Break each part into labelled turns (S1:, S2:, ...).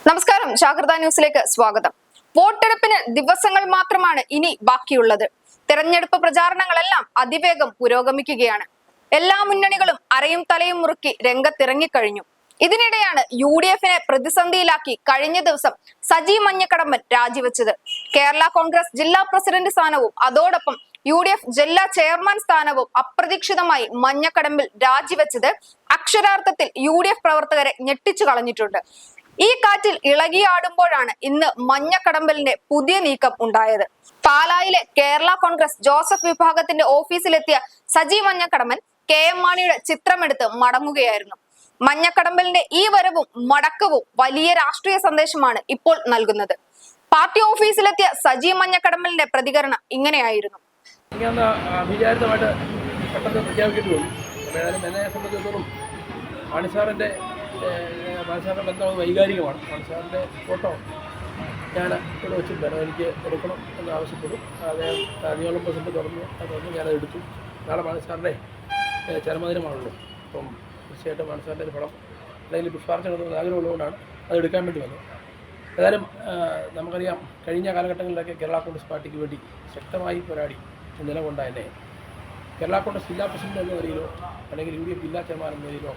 S1: നമസ്കാരം, ജാഗ്രത ന്യൂസിലേക്ക് സ്വാഗതം. വോട്ടെടുപ്പിന് ദിവസങ്ങൾ മാത്രമാണ് ഇനി ബാക്കിയുള്ളത്. തെരഞ്ഞെടുപ്പ് പ്രചാരണങ്ങളെല്ലാം അതിവേഗം പുരോഗമിക്കുകയാണ്. എല്ലാ മുന്നണികളും അരയും തലയും മുറുക്കി രംഗത്തിറങ്ങിക്കഴിഞ്ഞു. ഇതിനിടെയാണ് UDFനെ പ്രതിസന്ധിയിലാക്കി കഴിഞ്ഞ ദിവസം സജി മഞ്ഞക്കടമ്പൻ രാജിവെച്ചത്. കേരള കോൺഗ്രസ് ജില്ലാ പ്രസിഡന്റ് സ്ഥാനവും അതോടൊപ്പം UDF ജില്ലാ ചെയർമാൻ സ്ഥാനവും അപ്രതീക്ഷിതമായി മഞ്ഞക്കടമ്പിൽ രാജിവെച്ചത് അക്ഷരാർത്ഥത്തിൽ UDF പ്രവർത്തകരെ ഞെട്ടിച്ചു കളഞ്ഞിട്ടുണ്ട്. ഈ കാറ്റിൽ ഇളകിയാടുമ്പോഴാണ് ഇന്ന് മഞ്ഞക്കടമ്പലിന്റെ പുതിയ നീക്കം ഉണ്ടായത്. പാലായിലെ കേരള കോൺഗ്രസ് ജോസഫ് വിഭാഗത്തിന്റെ ഓഫീസിലെത്തിയ സജി മഞ്ഞക്കടമ്പൻ KM മാണിയുടെ ചിത്രമെടുത്ത് മടങ്ങുകയായിരുന്നു. മഞ്ഞക്കടമ്പലിന്റെ ഈ വരവും മടക്കവും വലിയ രാഷ്ട്രീയ സന്ദേശമാണ് ഇപ്പോൾ നൽകുന്നത്. പാർട്ടി ഓഫീസിലെത്തിയ സജി മഞ്ഞക്കടമ്പലിന്റെ പ്രതികരണം ഇങ്ങനെയായിരുന്നു.
S2: അഭിചാരിതമായിട്ട് പെട്ടെന്ന് പ്രഖ്യാപിക്കേണ്ടി വന്നു. എന്നെ സംബന്ധിച്ചിടത്തോളം മാണിസാറിൻ്റെ ബന്ധം വൈകാരികമാണ്. മാണിസാറിൻ്റെ ഫോട്ടോ ഞാൻ ഇവിടെ വെച്ചിട്ടുണ്ടായിരുന്നു. എനിക്ക് എടുക്കണം എന്ന് ആവശ്യപ്പെടും. അദ്ദേഹം നിയോളം പ്രസിഡന്റ് തുറന്ന് ഞാനത് എടുത്തു. നാളെ മാണിസാറിൻ്റെ ചരമദിനമാണല്ലോ. അപ്പം തീർച്ചയായിട്ടും മാണിസാറിൻ്റെ ഒരു പടം അല്ലെങ്കിൽ പുഷ്പാർച്ചന നടത്തുന്ന ആഗ്രഹമുള്ളതുകൊണ്ടാണ് അത് എടുക്കാൻ വേണ്ടി വന്നത്. ഏതായാലും നമുക്കറിയാം, കഴിഞ്ഞ കാലഘട്ടങ്ങളിലൊക്കെ കേരള കോൺഗ്രസ് പാർട്ടിക്ക് വേണ്ടി ശക്തമായി പോരാടി നിലകൊണ്ട എന്നെ കേരള കോൺഗ്രസ് ജില്ലാ പ്രസിഡന്റ് എന്ന നിലയിലോ അല്ലെങ്കിൽ UDF ജില്ലാ ചെയർമാൻ എന്ന നിലയിലോ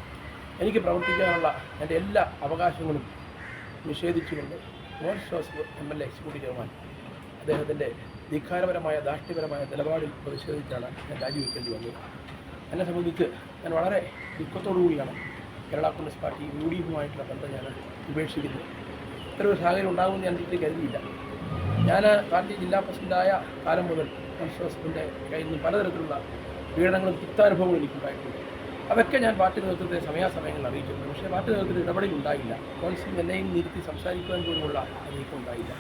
S2: എനിക്ക് പ്രവർത്തിക്കാനുള്ള എൻ്റെ എല്ലാ അവകാശങ്ങളും നിഷേധിച്ചുകൊണ്ട് Mons Joseph MLA executive chairman അദ്ദേഹത്തിൻ്റെ ധിക്കാരപരമായ ധാർഷ്ട്യപരമായ നിലപാടിൽ പ്രതിഷേധിച്ചാണ് ഞാൻ രാജിവെക്കേണ്ടി വന്നത്. എന്നെ സംബന്ധിച്ച് ഞാൻ വളരെ ദുഃഖത്തോടു കൂടിയാണ് കേരള കോൺഗ്രസ് പാർട്ടി UDFുമായിട്ടുള്ള ബന്ധം ഞാൻ ഉപേക്ഷിക്കുന്നത്. ഇത്തരൊരു സാഹചര്യം ഉണ്ടാകുമെന്ന് ഞാൻ ഒരിക്കലും കരുതിയില്ല. ഞാൻ പാർട്ടി ജില്ലാ പ്രസിഡൻ്റായ കാലം മുതൽ മോൻസ് ജോസഫിൻ്റെ കയ്യിൽ നിന്ന് പലതരത്തിലുള്ള പീഡനങ്ങളും തിക്താനുഭവങ്ങളും എനിക്കുണ്ടായിട്ടുണ്ട്. അതൊക്കെ ഞാൻ പാർട്ടി നേതൃത്വത്തെ സമയാസമയങ്ങളിൽ അറിയിച്ചിട്ടുണ്ട്. പക്ഷേ പാർട്ടി നേതൃത്വത്തിൽ ഇടപെടലുണ്ടായില്ല. കോൺഗ്രസിൽ എന്നെയും നിർത്തി സംസാരിക്കുവാൻ പോലുമുള്ള നീക്കം ഉണ്ടായില്ല.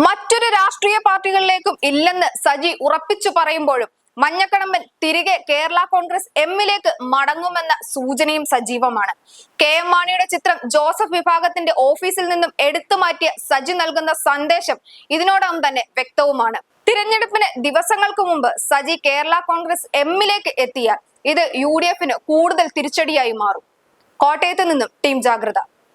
S1: മറ്റൊരു രാഷ്ട്രീയ പാർട്ടികളിലേക്കും ഇല്ലെന്ന് സജി ഉറപ്പിച്ചു പറയുമ്പോഴും മഞ്ഞക്കടമ്പൻ തിരികെ കേരള കോൺഗ്രസ് എമ്മിലേക്ക് മടങ്ങുമെന്ന സൂചനയും സജീവമാണ്. KM മാണിയുടെ ചിത്രം ജോസഫ് വിഭാഗത്തിന്റെ ഓഫീസിൽ നിന്നും എടുത്തു മാറ്റിയ സജി നൽകുന്ന സന്ദേശം ഇതിനോടകം തന്നെ വ്യക്തവുമാണ്. തിരഞ്ഞെടുപ്പിന് ദിവസങ്ങൾക്ക് മുമ്പ് സജി കേരള കോൺഗ്രസ് എമ്മിലേക്ക് എത്തിയാൽ ഇത് UDFന് കൂടുതൽ തിരിച്ചടിയായി മാറും. കോട്ടയത്ത് നിന്നും ടീം ജാഗ്രത.